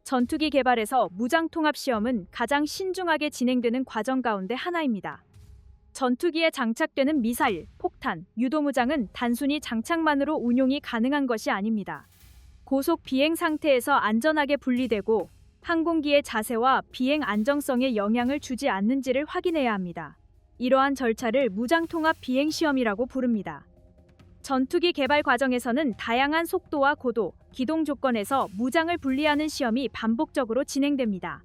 전투기 개발에서 무장통합시험은 가장 신중하게 진행되는 과정 가운데 하나입니다. 전투기에 장착되는 미사일, 폭탄, 유도무장은 단순히 장착만으로 운용이 가능한 것이 아닙니다. 고속 비행 상태에서 안전하게 분리되고 항공기의 자세와 비행 안정성에 영향을 주지 않는지를 확인해야 합니다. 이러한 절차를 무장통합 비행시험이라고 부릅니다. 전투기 개발 과정에서는 다양한 속도와 고도, 기동 조건에서 무장을 분리하는 시험이 반복적으로 진행됩니다.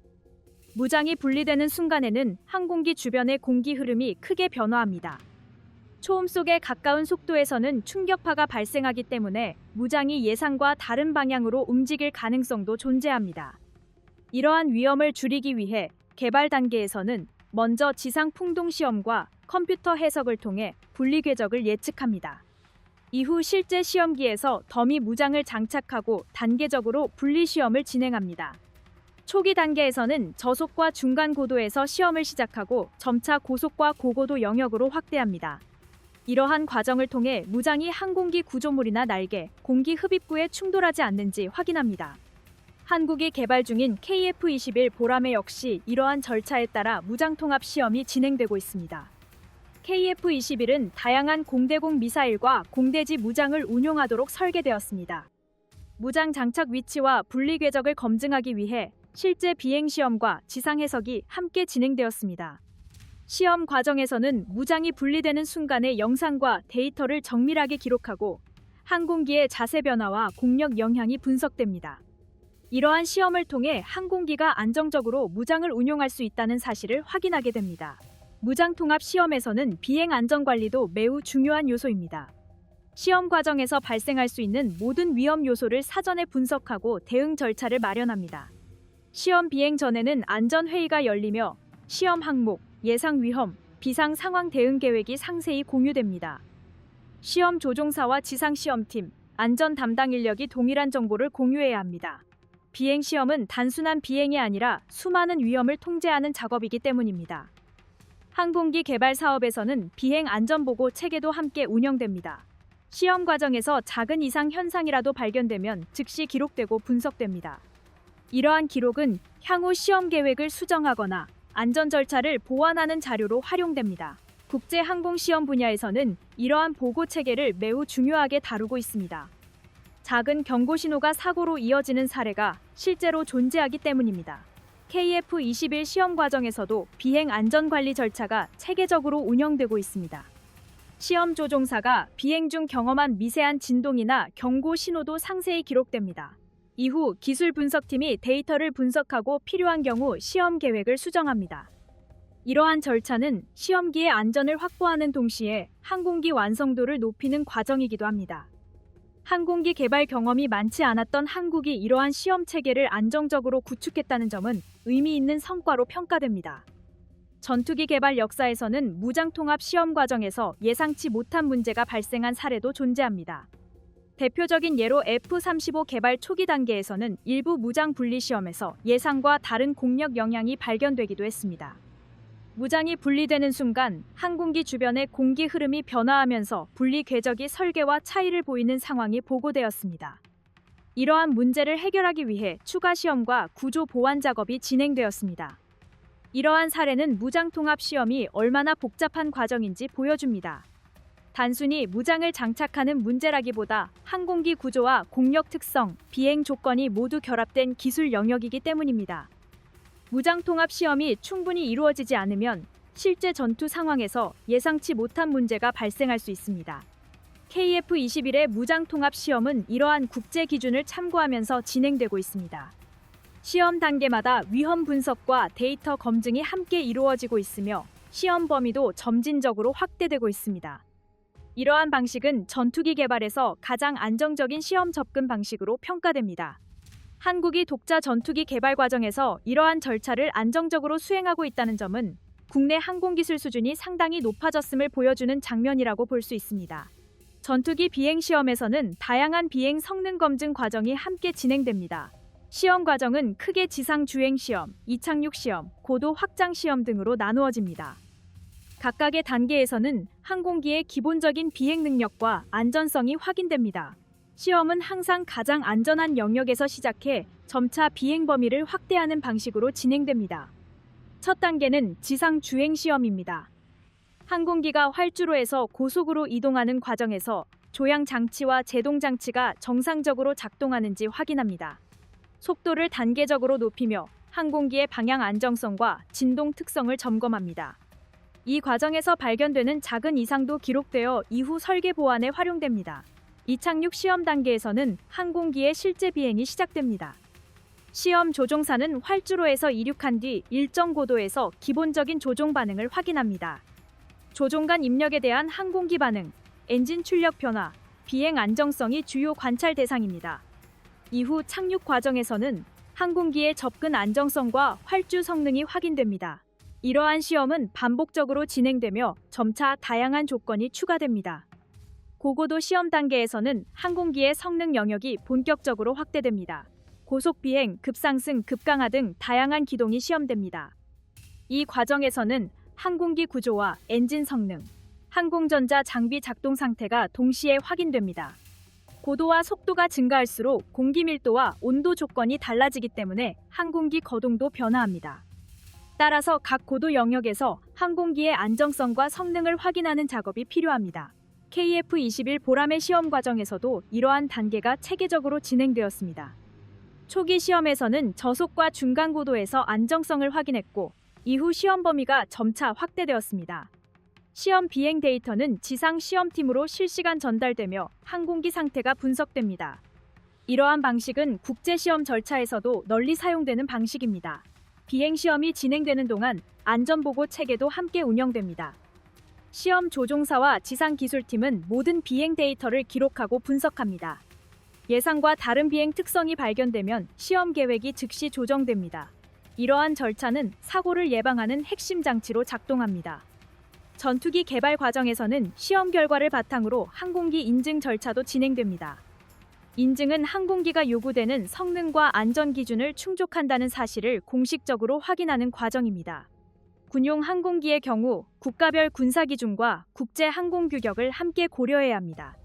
무장이 분리되는 순간에는 항공기 주변의 공기 흐름이 크게 변화합니다. 초음 속에 가까운 속도에서는 충격파가 발생하기 때문에 무장이 예상과 다른 방향으로 움직일 가능성도 존재합니다. 이러한 위험을 줄이기 위해 개발 단계에서는 먼저 지상 풍동 시험과 컴퓨터 해석을 통해 분리 궤적을 예측합니다. 이후 실제 시험기에서 더미 무장을 장착하고 단계적으로 분리 시험을 진행합니다. 초기 단계에서는 저속과 중간 고도에서 시험을 시작하고 점차 고속과 고고도 영역으로 확대합니다. 이러한 과정을 통해 무장이 항공기 구조물이나 날개, 공기 흡입구에 충돌하지 않는지 확인합니다. 한국이 개발 중인 KF-21 보라매 역시 이러한 절차에 따라 무장통합 시험이 진행되고 있습니다. KF-21은 다양한 공대공 미사일과 공대지 무장을 운용하도록 설계되었습니다. 무장 장착 위치와 분리 궤적을 검증하기 위해 실제 비행 시험과 지상 해석이 함께 진행되었습니다. 시험 과정에서는 무장이 분리되는 순간의 영상과 데이터를 정밀하게 기록하고 항공기의 자세 변화와 공력 영향이 분석됩니다. 이러한 시험을 통해 항공기가 안정적으로 무장을 운용할 수 있다는 사실을 확인하게 됩니다. 무장통합 시험에서는 비행 안전관리도 매우 중요한 요소입니다. 시험 과정에서 발생할 수 있는 모든 위험 요소를 사전에 분석하고 대응 절차를 마련합니다. 시험 비행 전에는 안전회의가 열리며 시험 항목, 예상 위험, 비상 상황 대응 계획이 상세히 공유됩니다. 시험 조종사와 지상시험팀, 안전 담당 인력이 동일한 정보를 공유해야 합니다. 비행 시험은 단순한 비행이 아니라 수많은 위험을 통제하는 작업이기 때문입니다. 항공기 개발 사업에서는 비행 안전보고 체계도 함께 운영됩니다. 시험 과정에서 작은 이상 현상이라도 발견되면 즉시 기록되고 분석됩니다. 이러한 기록은 향후 시험 계획을 수정하거나 안전 절차를 보완하는 자료로 활용됩니다. 국제 항공 시험 분야에서는 이러한 보고 체계를 매우 중요하게 다루고 있습니다. 작은 경고 신호가 사고로 이어지는 사례가 실제로 존재하기 때문입니다. KF-21 시험 과정에서도 비행 안전관리 절차가 체계적으로 운영되고 있습니다. 시험 조종사가 비행 중 경험한 미세한 진동이나 경고 신호도 상세히 기록됩니다. 이후 기술 분석팀이 데이터를 분석하고 필요한 경우 시험 계획을 수정합니다. 이러한 절차는 시험기의 안전을 확보하는 동시에 항공기 완성도를 높이는 과정이기도 합니다. 항공기 개발 경험이 많지 않았던 한국이 이러한 시험 체계를 안정적으로 구축했다는 점은 의미 있는 성과로 평가됩니다. 전투기 개발 역사에서는 무장통합 시험 과정에서 예상치 못한 문제가 발생한 사례도 존재합니다. 대표적인 예로 F-35 개발 초기 단계에서는 일부 무장 분리 시험에서 예상과 다른 공력 영향이 발견되기도 했습니다. 무장이 분리되는 순간 항공기 주변의 공기 흐름이 변화하면서 분리 궤적이 설계와 차이를 보이는 상황이 보고되었습니다. 이러한 문제를 해결하기 위해 추가 시험과 구조 보완 작업이 진행되었습니다. 이러한 사례는 무장통합 시험이 얼마나 복잡한 과정인지 보여줍니다. 단순히 무장을 장착하는 문제라기보다 항공기 구조와 공력 특성, 비행 조건이 모두 결합된 기술 영역이기 때문입니다. 무장통합 시험이 충분히 이루어지지 않으면 실제 전투 상황에서 예상치 못한 문제가 발생할 수 있습니다. KF-21의 무장통합 시험은 이러한 국제 기준을 참고하면서 진행되고 있습니다. 시험 단계마다 위험 분석과 데이터 검증이 함께 이루어지고 있으며 시험 범위도 점진적으로 확대되고 있습니다. 이러한 방식은 전투기 개발에서 가장 안정적인 시험 접근 방식으로 평가됩니다. 한국이 독자 전투기 개발 과정에서 이러한 절차를 안정적으로 수행하고 있다는 점은 국내 항공기술 수준이 상당히 높아졌음을 보여주는 장면이라고 볼 수 있습니다. 전투기 비행 시험에서는 다양한 비행 성능 검증 과정이 함께 진행됩니다. 시험 과정은 크게 지상 주행 시험, 이착륙 시험, 고도 확장 시험 등으로 나누어집니다. 각각의 단계에서는 항공기의 기본적인 비행 능력과 안전성이 확인됩니다. 시험은 항상 가장 안전한 영역에서 시작해 점차 비행 범위를 확대하는 방식으로 진행됩니다. 첫 단계는 지상 주행 시험입니다. 항공기가 활주로에서 고속으로 이동하는 과정에서 조향 장치와 제동 장치가 정상적으로 작동하는지 확인합니다. 속도를 단계적으로 높이며 항공기의 방향 안정성과 진동 특성을 점검합니다. 이 과정에서 발견되는 작은 이상도 기록되어 이후 설계 보완에 활용됩니다. 이착륙 시험 단계에서는 항공기의 실제 비행이 시작됩니다. 시험 조종사는 활주로에서 이륙한 뒤 일정 고도에서 기본적인 조종 반응을 확인합니다. 조종관 입력에 대한 항공기 반응, 엔진 출력 변화, 비행 안정성이 주요 관찰 대상입니다. 이후 착륙 과정에서는 항공기의 접근 안정성과 활주 성능이 확인됩니다. 이러한 시험은 반복적으로 진행되며 점차 다양한 조건이 추가됩니다. 고고도 시험 단계에서는 항공기의 성능 영역이 본격적으로 확대됩니다. 고속 비행, 급상승, 급강하 등 다양한 기동이 시험됩니다. 이 과정에서는 항공기 구조와 엔진 성능, 항공전자 장비 작동 상태가 동시에 확인됩니다. 고도와 속도가 증가할수록 공기 밀도와 온도 조건이 달라지기 때문에 항공기 거동도 변화합니다. 따라서 각 고도 영역에서 항공기의 안정성과 성능을 확인하는 작업이 필요합니다. KF-21 보람의 시험 과정에서도 이러한 단계가 체계적으로 진행되었습니다. 초기 시험에서는 저속과 중간 고도에서 안정성을 확인했고 이후 시험 범위가 점차 확대되었습니다. 시험 비행 데이터는 지상 시험팀으로 실시간 전달되며 항공기 상태가 분석됩니다. 이러한 방식은 국제시험 절차에서도 널리 사용되는 방식입니다. 비행 시험이 진행되는 동안 안전보고 체계도 함께 운영됩니다. 시험 조종사와 지상 기술팀은 모든 비행 데이터를 기록하고 분석합니다. 예상과 다른 비행 특성이 발견되면 시험 계획이 즉시 조정됩니다. 이러한 절차는 사고를 예방하는 핵심 장치로 작동합니다. 전투기 개발 과정에서는 시험 결과를 바탕으로 항공기 인증 절차도 진행됩니다. 인증은 항공기가 요구되는 성능과 안전 기준을 충족한다는 사실을 공식적으로 확인하는 과정입니다. 군용 항공기의 경우 국가별 군사 기준과 국제 항공 규격을 함께 고려해야 합니다.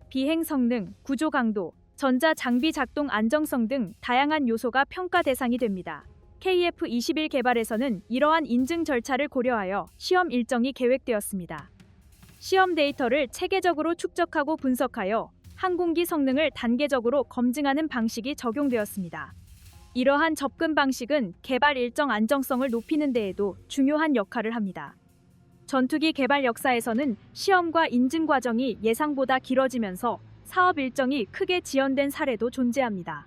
비행 성능, 구조 강도, 전자 장비 작동 안정성 등 다양한 요소가 평가 대상이 됩니다. KF-21 개발에서는 이러한 인증 절차를 고려하여 시험 일정이 계획되었습니다. 시험 데이터를 체계적으로 축적하고 분석하여 항공기 성능을 단계적으로 검증하는 방식이 적용되었습니다. 이러한 접근 방식은 개발 일정 안정성을 높이는 데에도 중요한 역할을 합니다. 전투기 개발 역사에서는 시험과 인증 과정이 예상보다 길어지면서 사업 일정이 크게 지연된 사례도 존재합니다.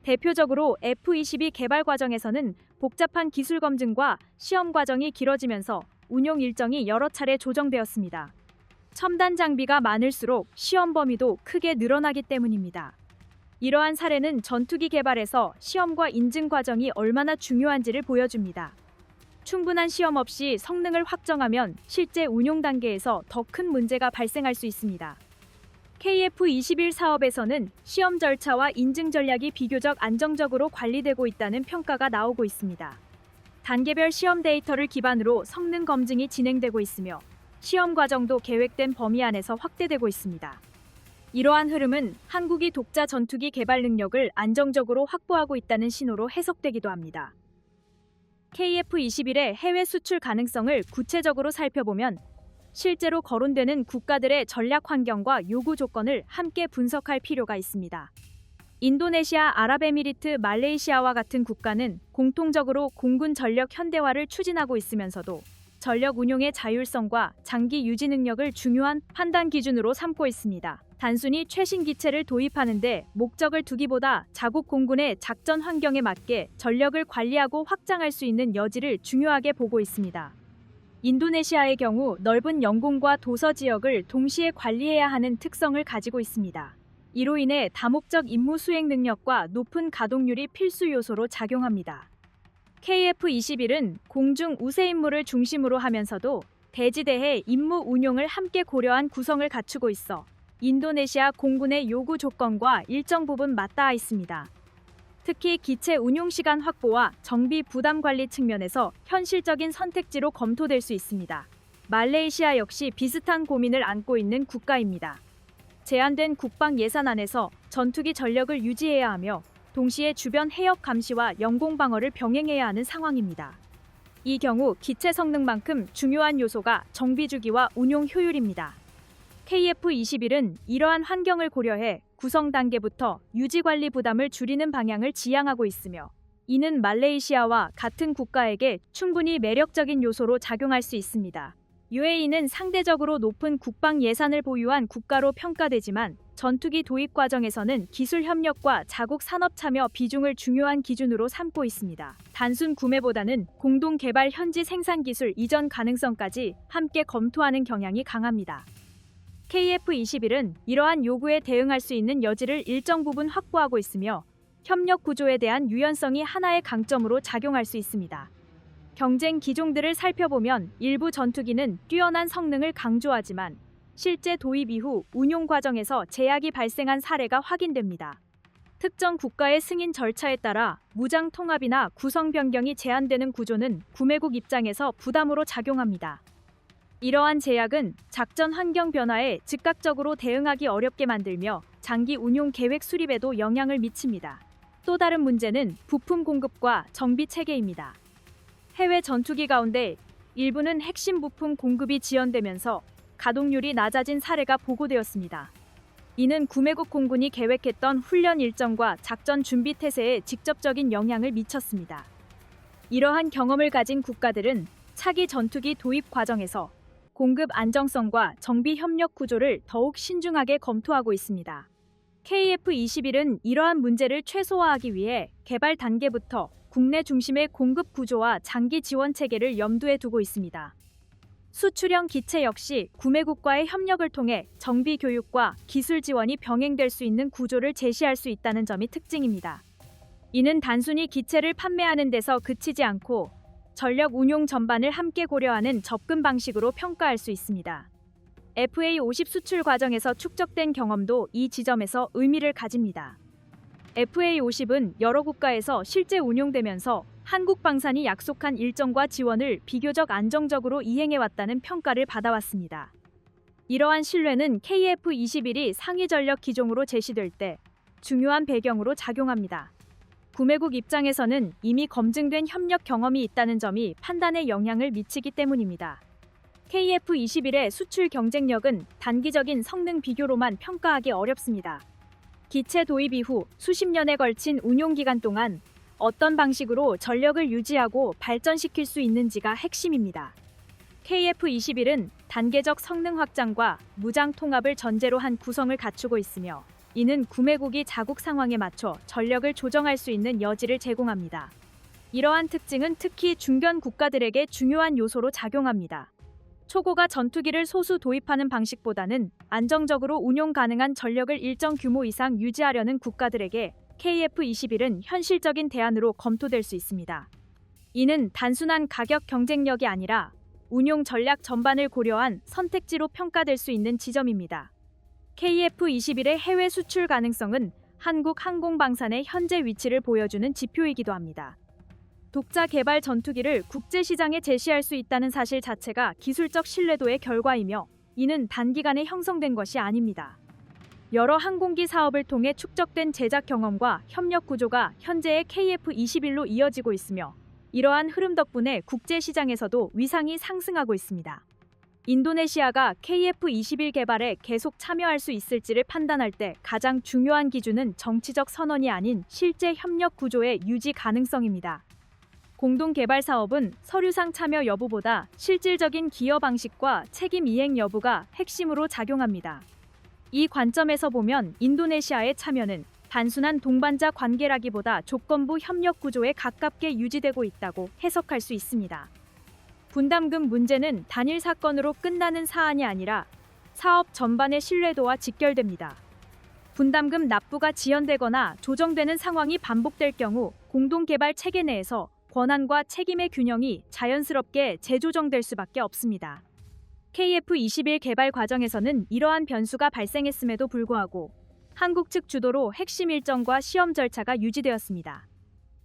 대표적으로 F-22 개발 과정에서는 복잡한 기술 검증과 시험 과정이 길어지면서 운용 일정이 여러 차례 조정되었습니다. 첨단 장비가 많을수록 시험 범위도 크게 늘어나기 때문입니다. 이러한 사례는 전투기 개발에서 시험과 인증 과정이 얼마나 중요한지를 보여줍니다. 충분한 시험 없이 성능을 확정하면 실제 운용 단계에서 더 큰 문제가 발생할 수 있습니다. KF-21 사업에서는 시험 절차와 인증 전략이 비교적 안정적으로 관리되고 있다는 평가가 나오고 있습니다. 단계별 시험 데이터를 기반으로 성능 검증이 진행되고 있으며 시험 과정도 계획된 범위 안에서 확대되고 있습니다. 이러한 흐름은 한국이 독자 전투기 개발 능력을 안정적으로 확보하고 있다는 신호로 해석되기도 합니다. KF-21의 해외 수출 가능성을 구체적으로 살펴보면 실제로 거론되는 국가들의 전략 환경과 요구 조건을 함께 분석할 필요가 있습니다. 인도네시아, 아랍에미리트, 말레이시아와 같은 국가는 공통적으로 공군 전력 현대화를 추진하고 있으면서도 전력 운용의 자율성과 장기 유지 능력을 중요한 판단 기준으로 삼고 있습니다. 단순히 최신 기체를 도입하는데 목적을 두기보다 자국 공군의 작전 환경에 맞게 전력을 관리하고 확장할 수 있는 여지를 중요하게 보고 있습니다. 인도네시아의 경우 넓은 영공과 도서 지역을 동시에 관리해야 하는 특성을 가지고 있습니다. 이로 인해 다목적 임무 수행 능력과 높은 가동률이 필수 요소로 작용합니다. KF-21은 공중 우세 임무를 중심으로 하면서도 대지대해 임무 운용을 함께 고려한 구성을 갖추고 있어 인도네시아 공군의 요구 조건과 일정 부분 맞닿아 있습니다. 특히 기체 운용 시간 확보와 정비 부담 관리 측면에서 현실적인 선택지로 검토될 수 있습니다. 말레이시아 역시 비슷한 고민을 안고 있는 국가입니다. 제한된 국방 예산 안에서 전투기 전력을 유지해야 하며 동시에 주변 해역 감시와 영공 방어를 병행해야 하는 상황입니다. 이 경우 기체 성능만큼 중요한 요소가 정비 주기와 운용 효율입니다. KF-21은 이러한 환경을 고려해 구성 단계부터 유지 관리 부담을 줄이는 방향을 지향하고 있으며, 이는 말레이시아와 같은 국가에게 충분히 매력적인 요소로 작용할 수 있습니다. UAE는 상대적으로 높은 국방 예산을 보유한 국가로 평가되지만, 전투기 도입 과정에서는 기술 협력과 자국 산업 참여 비중을 중요한 기준으로 삼고 있습니다. 단순 구매보다는 공동 개발 현지 생산 기술 이전 가능성까지 함께 검토하는 경향이 강합니다. KF-21은 이러한 요구에 대응할 수 있는 여지를 일정 부분 확보하고 있으며, 협력 구조에 대한 유연성이 하나의 강점으로 작용할 수 있습니다. 경쟁 기종들을 살펴보면 일부 전투기는 뛰어난 성능을 강조하지만 실제 도입 이후 운용 과정에서 제약이 발생한 사례가 확인됩니다. 특정 국가의 승인 절차에 따라 무장 통합이나 구성 변경이 제한되는 구조는 구매국 입장에서 부담으로 작용합니다. 이러한 제약은 작전 환경 변화에 즉각적으로 대응하기 어렵게 만들며 장기 운용 계획 수립에도 영향을 미칩니다. 또 다른 문제는 부품 공급과 정비 체계입니다. 해외 전투기 가운데 일부는 핵심 부품 공급이 지연되면서 가동률이 낮아진 사례가 보고되었습니다. 이는 구매국 공군이 계획했던 훈련 일정과 작전 준비 태세에 직접적인 영향을 미쳤습니다. 이러한 경험을 가진 국가들은 차기 전투기 도입 과정에서 공급 안정성과 정비 협력 구조를 더욱 신중하게 검토하고 있습니다. KF-21은 이러한 문제를 최소화하기 위해 개발 단계부터 국내 중심의 공급 구조와 장기 지원 체계를 염두에 두고 있습니다. 수출형 기체 역시 구매국과의 협력을 통해 정비 교육과 기술 지원이 병행될 수 있는 구조를 제시할 수 있다는 점이 특징입니다. 이는 단순히 기체를 판매하는 데서 그치지 않고 전력 운용 전반을 함께 고려하는 접근 방식으로 평가할 수 있습니다. FA-50 수출 과정에서 축적된 경험도 이 지점에서 의미를 가집니다. FA-50은 여러 국가에서 실제 운용되면서 한국 방산이 약속한 일정과 지원을 비교적 안정적으로 이행해왔다는 평가를 받아왔습니다. 이러한 신뢰는 KF-21이 상위 전력 기종으로 제시될 때 중요한 배경으로 작용합니다. 구매국 입장에서는 이미 검증된 협력 경험이 있다는 점이 판단에 영향을 미치기 때문입니다. KF-21의 수출 경쟁력은 단기적인 성능 비교로만 평가하기 어렵습니다. 기체 도입 이후 수십 년에 걸친 운용 기간 동안 어떤 방식으로 전력을 유지하고 발전시킬 수 있는지가 핵심입니다. KF-21은 단계적 성능 확장과 무장 통합을 전제로 한 구성을 갖추고 있으며, 이는 구매국이 자국 상황에 맞춰 전력을 조정할 수 있는 여지를 제공합니다. 이러한 특징은 특히 중견 국가들에게 중요한 요소로 작용합니다. 초고가 전투기를 소수 도입하는 방식보다는 안정적으로 운용 가능한 전력을 일정 규모 이상 유지하려는 국가들에게 KF-21은 현실적인 대안으로 검토될 수 있습니다. 이는 단순한 가격 경쟁력이 아니라 운용 전략 전반을 고려한 선택지로 평가될 수 있는 지점입니다. KF-21의 해외 수출 가능성은 한국 항공방산의 현재 위치를 보여주는 지표이기도 합니다. 독자 개발 전투기를 국제시장에 제시할 수 있다는 사실 자체가 기술적 신뢰도의 결과이며, 이는 단기간에 형성된 것이 아닙니다. 여러 항공기 사업을 통해 축적된 제작 경험과 협력 구조가 현재의 KF-21로 이어지고 있으며, 이러한 흐름 덕분에 국제시장에서도 위상이 상승하고 있습니다. 인도네시아가 KF-21 개발에 계속 참여할 수 있을지를 판단할 때 가장 중요한 기준은 정치적 선언이 아닌 실제 협력 구조의 유지 가능성입니다. 공동 개발 사업은 서류상 참여 여부보다 실질적인 기여 방식과 책임 이행 여부가 핵심으로 작용합니다. 이 관점에서 보면 인도네시아의 참여는 단순한 동반자 관계라기보다 조건부 협력 구조에 가깝게 유지되고 있다고 해석할 수 있습니다. 분담금 문제는 단일 사건으로 끝나는 사안이 아니라 사업 전반의 신뢰도와 직결됩니다. 분담금 납부가 지연되거나 조정되는 상황이 반복될 경우 공동 개발 체계 내에서 권한과 책임의 균형이 자연스럽게 재조정될 수밖에 없습니다. KF-21 개발 과정에서는 이러한 변수가 발생했음에도 불구하고 한국 측 주도로 핵심 일정과 시험 절차가 유지되었습니다.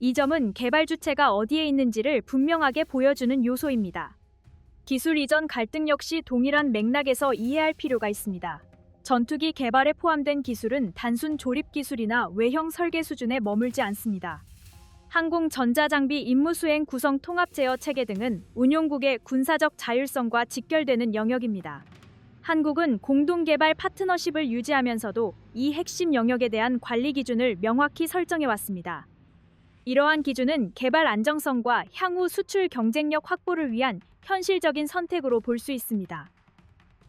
이 점은 개발 주체가 어디에 있는지를 분명하게 보여주는 요소입니다. 기술 이전 갈등 역시 동일한 맥락에서 이해할 필요가 있습니다. 전투기 개발에 포함된 기술은 단순 조립 기술이나 외형 설계 수준에 머물지 않습니다. 항공 전자장비 임무수행 구성 통합 제어 체계 등은 운용국의 군사적 자율성과 직결되는 영역입니다. 한국은 공동개발 파트너십을 유지하면서도 이 핵심 영역에 대한 관리 기준을 명확히 설정해 왔습니다. 이러한 기준은 개발 안정성과 향후 수출 경쟁력 확보를 위한 현실적인 선택으로 볼 수 있습니다.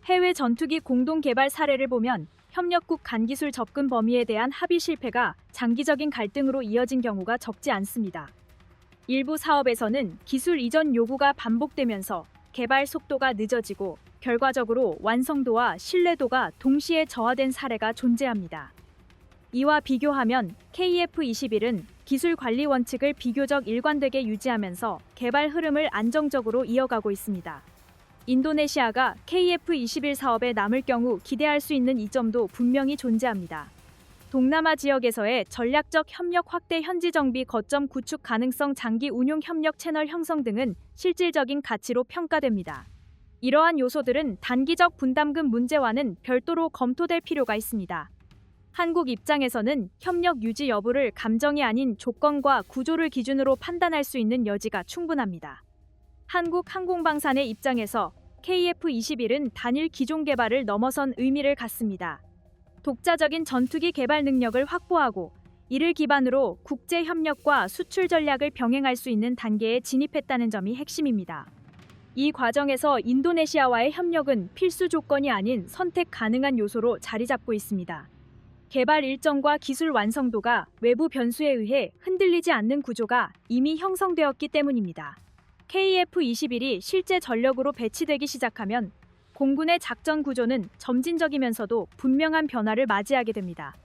해외 전투기 공동 개발 사례를 보면 협력국 간 기술 접근 범위에 대한 합의 실패가 장기적인 갈등으로 이어진 경우가 적지 않습니다. 일부 사업에서는 기술 이전 요구가 반복되면서 개발 속도가 늦어지고 결과적으로 완성도와 신뢰도가 동시에 저하된 사례가 존재합니다. 이와 비교하면 KF-21은 기술 관리 원칙을 비교적 일관되게 유지하면서 개발 흐름을 안정적으로 이어가고 있습니다. 인도네시아가 KF-21 사업에 남을 경우 기대할 수 있는 이점도 분명히 존재합니다. 동남아 지역에서의 전략적 협력 확대, 현지 정비 거점 구축 가능성, 장기 운용 협력 채널 형성 등은 실질적인 가치로 평가됩니다. 이러한 요소들은 단기적 분담금 문제와는 별도로 검토될 필요가 있습니다. 한국 입장에서는 협력 유지 여부를 감정이 아닌 조건과 구조를 기준으로 판단할 수 있는 여지가 충분합니다. 한국 항공방산의 입장에서 KF-21은 단일 기종 개발을 넘어선 의미를 갖습니다. 독자적인 전투기 개발 능력을 확보하고 이를 기반으로 국제 협력과 수출 전략을 병행할 수 있는 단계에 진입했다는 점이 핵심입니다. 이 과정에서 인도네시아와의 협력은 필수 조건이 아닌 선택 가능한 요소로 자리 잡고 있습니다. 개발 일정과 기술 완성도가 외부 변수에 의해 흔들리지 않는 구조가 이미 형성되었기 때문입니다. KF-21이 실제 전력으로 배치되기 시작하면 공군의 작전 구조는 점진적이면서도 분명한 변화를 맞이하게 됩니다.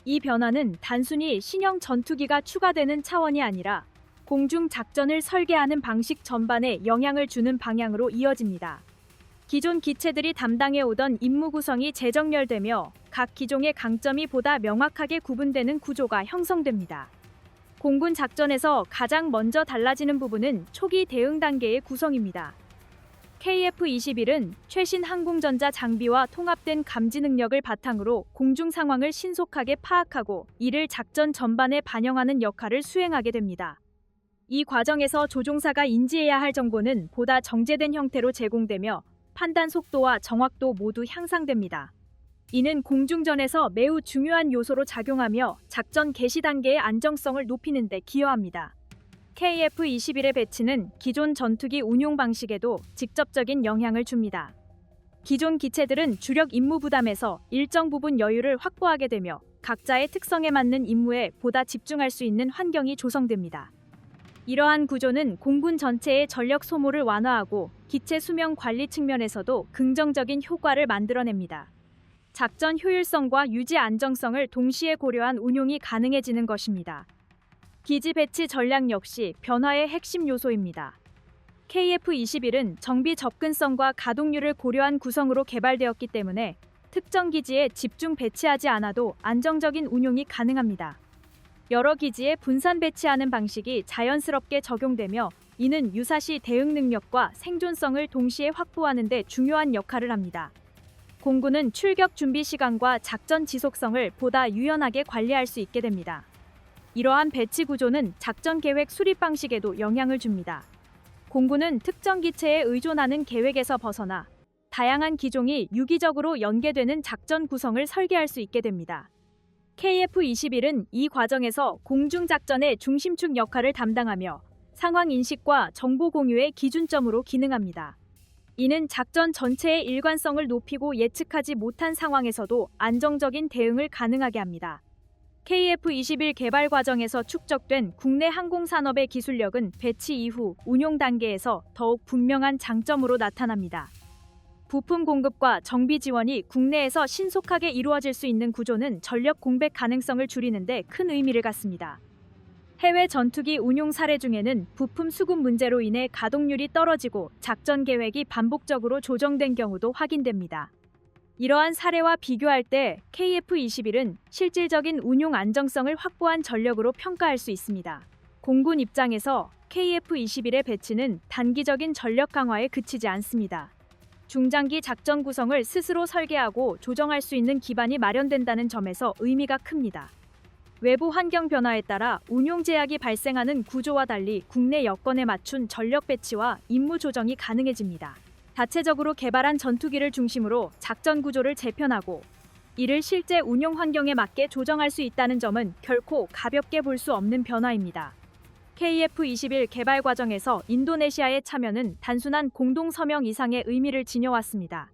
이 변화는 단순히 신형 전투기가 추가되는 차원이 아니라 공중 작전을 설계하는 방식 전반에 영향을 주는 방향으로 이어집니다. 기존 기체들이 담당해오던 임무 구성이 재정렬되며 각 기종의 강점이 보다 명확하게 구분되는 구조가 형성됩니다. 공군 작전에서 가장 먼저 달라지는 부분은 초기 대응 단계의 구성입니다. KF-21은 최신 항공전자 장비와 통합된 감지 능력을 바탕으로 공중 상황을 신속하게 파악하고 이를 작전 전반에 반영하는 역할을 수행하게 됩니다. 이 과정에서 조종사가 인지해야 할 정보는 보다 정제된 형태로 제공되며 판단 속도와 정확도 모두 향상됩니다. 이는 공중전에서 매우 중요한 요소로 작용하며 작전 개시 단계의 안정성을 높이는 데 기여합니다. KF-21의 배치는 기존 전투기 운용 방식에도 직접적인 영향을 줍니다. 기존 기체들은 주력 임무 부담에서 일정 부분 여유를 확보하게 되며 각자의 특성에 맞는 임무에 보다 집중할 수 있는 환경이 조성됩니다. 이러한 구조는 공군 전체의 전력 소모를 완화하고 기체 수명 관리 측면에서도 긍정적인 효과를 만들어냅니다. 작전 효율성과 유지 안정성을 동시에 고려한 운용이 가능해지는 것입니다. 기지 배치 전략 역시 변화의 핵심 요소입니다. KF-21은 정비 접근성과 가동률을 고려한 구성으로 개발되었기 때문에 특정 기지에 집중 배치하지 않아도 안정적인 운용이 가능합니다. 여러 기지에 분산 배치하는 방식이 자연스럽게 적용되며 이는 유사시 대응 능력과 생존성을 동시에 확보하는 데 중요한 역할을 합니다. 공군은 출격 준비 시간과 작전 지속성을 보다 유연하게 관리할 수 있게 됩니다. 이러한 배치 구조는 작전 계획 수립 방식에도 영향을 줍니다. 공군은 특정 기체에 의존하는 계획에서 벗어나 다양한 기종이 유기적으로 연계되는 작전 구성을 설계할 수 있게 됩니다. KF-21은 이 과정에서 공중작전의 중심축 역할을 담당하며 상황 인식과 정보 공유의 기준점으로 기능합니다. 이는 작전 전체의 일관성을 높이고 예측하지 못한 상황에서도 안정적인 대응을 가능하게 합니다. KF-21 개발 과정에서 축적된 국내 항공산업의 기술력은 배치 이후 운용 단계에서 더욱 분명한 장점으로 나타납니다. 부품 공급과 정비 지원이 국내에서 신속하게 이루어질 수 있는 구조는 전력 공백 가능성을 줄이는 데 큰 의미를 갖습니다. 해외 전투기 운용 사례 중에는 부품 수급 문제로 인해 가동률이 떨어지고 작전 계획이 반복적으로 조정된 경우도 확인됩니다. 이러한 사례와 비교할 때 KF-21은 실질적인 운용 안정성을 확보한 전력으로 평가할 수 있습니다. 공군 입장에서 KF-21의 배치는 단기적인 전력 강화에 그치지 않습니다. 중장기 작전 구성을 스스로 설계하고 조정할 수 있는 기반이 마련된다는 점에서 의미가 큽니다. 외부 환경 변화에 따라 운용 제약이 발생하는 구조와 달리 국내 여건에 맞춘 전력 배치와 임무 조정이 가능해집니다. 자체적으로 개발한 전투기를 중심으로 작전 구조를 재편하고 이를 실제 운용 환경에 맞게 조정할 수 있다는 점은 결코 가볍게 볼 수 없는 변화입니다. KF-21 개발 과정에서 인도네시아의 참여는 단순한 공동 서명 이상의 의미를 지녀왔습니다.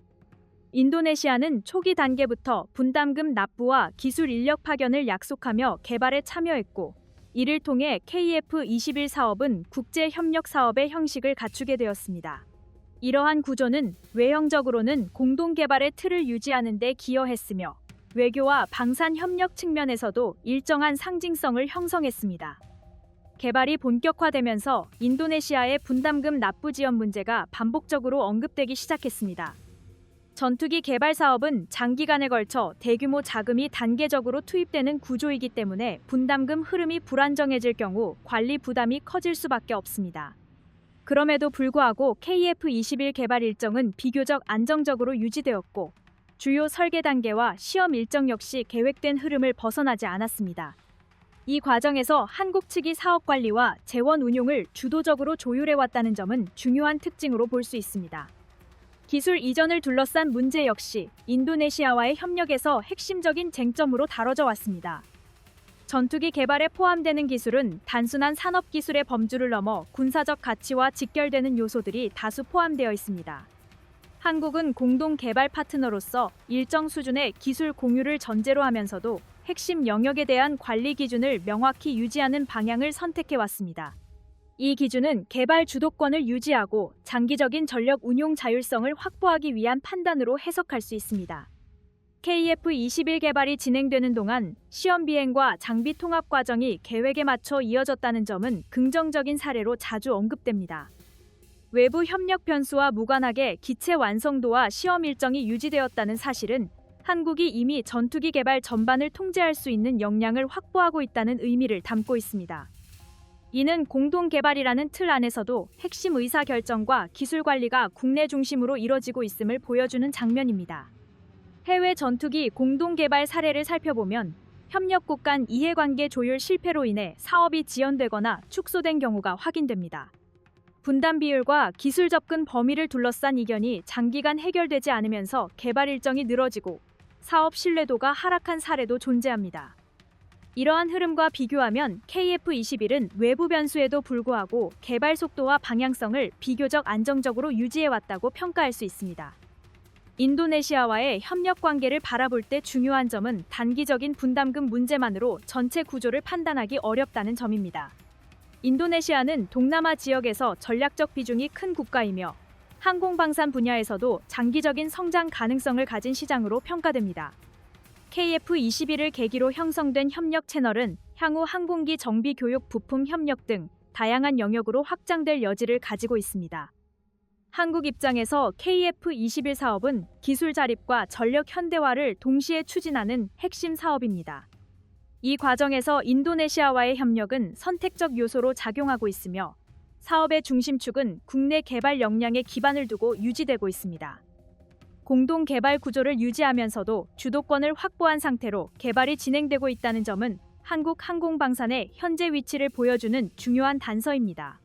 인도네시아는 초기 단계부터 분담금 납부와 기술 인력 파견을 약속하며 개발에 참여했고, 이를 통해 KF-21 사업은 국제 협력 사업의 형식을 갖추게 되었습니다. 이러한 구조는 외형적으로는 공동 개발의 틀을 유지하는 데 기여했으며, 외교와 방산 협력 측면에서도 일정한 상징성을 형성했습니다. 개발이 본격화되면서 인도네시아의 분담금 납부 지연 문제가 반복적으로 언급되기 시작했습니다. 전투기 개발 사업은 장기간에 걸쳐 대규모 자금이 단계적으로 투입되는 구조이기 때문에 분담금 흐름이 불안정해질 경우 관리 부담이 커질 수밖에 없습니다. 그럼에도 불구하고 KF-21 개발 일정은 비교적 안정적으로 유지되었고, 주요 설계 단계와 시험 일정 역시 계획된 흐름을 벗어나지 않았습니다. 이 과정에서 한국 측이 사업 관리와 재원 운용을 주도적으로 조율해왔다는 점은 중요한 특징으로 볼 수 있습니다. 기술 이전을 둘러싼 문제 역시 인도네시아와의 협력에서 핵심적인 쟁점으로 다뤄져 왔습니다. 전투기 개발에 포함되는 기술은 단순한 산업 기술의 범주를 넘어 군사적 가치와 직결되는 요소들이 다수 포함되어 있습니다. 한국은 공동 개발 파트너로서 일정 수준의 기술 공유를 전제로 하면서도 핵심 영역에 대한 관리 기준을 명확히 유지하는 방향을 선택해 왔습니다. 이 기준은 개발 주도권을 유지하고 장기적인 전력 운용 자율성을 확보하기 위한 판단으로 해석할 수 있습니다. KF-21 개발이 진행되는 동안 시험 비행과 장비 통합 과정이 계획에 맞춰 이어졌다는 점은 긍정적인 사례로 자주 언급됩니다. 외부 협력 변수와 무관하게 기체 완성도와 시험 일정이 유지되었다는 사실은 한국이 이미 전투기 개발 전반을 통제할 수 있는 역량을 확보하고 있다는 의미를 담고 있습니다. 이는 공동 개발이라는 틀 안에서도 핵심 의사 결정과 기술 관리가 국내 중심으로 이뤄지고 있음을 보여주는 장면입니다. 해외 전투기 공동 개발 사례를 살펴보면 협력국 간 이해관계 조율 실패로 인해 사업이 지연되거나 축소된 경우가 확인됩니다. 분담 비율과 기술 접근 범위를 둘러싼 이견이 장기간 해결되지 않으면서 개발 일정이 늘어지고 사업 신뢰도가 하락한 사례도 존재합니다. 이러한 흐름과 비교하면 KF-21은 외부 변수에도 불구하고 개발 속도와 방향성을 비교적 안정적으로 유지해왔다고 평가할 수 있습니다. 인도네시아와의 협력 관계를 바라볼 때 중요한 점은 단기적인 분담금 문제만으로 전체 구조를 판단하기 어렵다는 점입니다. 인도네시아는 동남아 지역에서 전략적 비중이 큰 국가이며 항공방산 분야에서도 장기적인 성장 가능성을 가진 시장으로 평가됩니다. KF-21을 계기로 형성된 협력 채널은 향후 항공기 정비 교육 부품 협력 등 다양한 영역으로 확장될 여지를 가지고 있습니다. 한국 입장에서 KF-21 사업은 기술 자립과 전력 현대화를 동시에 추진하는 핵심 사업입니다. 이 과정에서 인도네시아와의 협력은 선택적 요소로 작용하고 있으며 사업의 중심축은 국내 개발 역량에 기반을 두고 유지되고 있습니다. 공동 개발 구조를 유지하면서도 주도권을 확보한 상태로 개발이 진행되고 있다는 점은 한국 항공방산의 현재 위치를 보여주는 중요한 단서입니다.